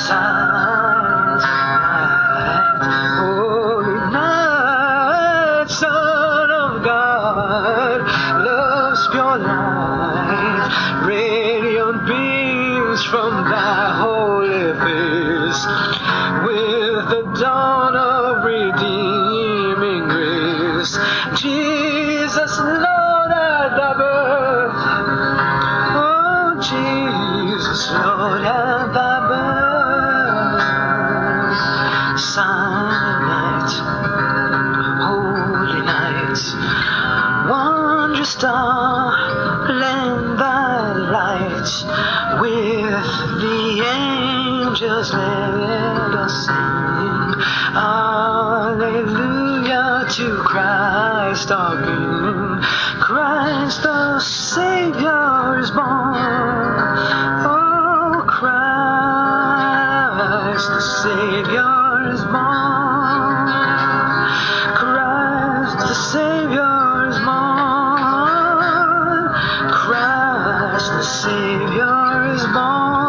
silent night, holy night, Son of God, love's pure light, radiant beams from thy holy face, with the dawn of redeeming grace. Jesus, Lord, at thy birth, oh Jesus, Lord, at thy birth. Silent night, holy night, wondrous star, lend thy light, with the angels let us sing. Alleluia to Christ our King. Christ the Savior is born. Oh, Christ the Savior is born. Christ the Savior is born. Christ the Savior is born.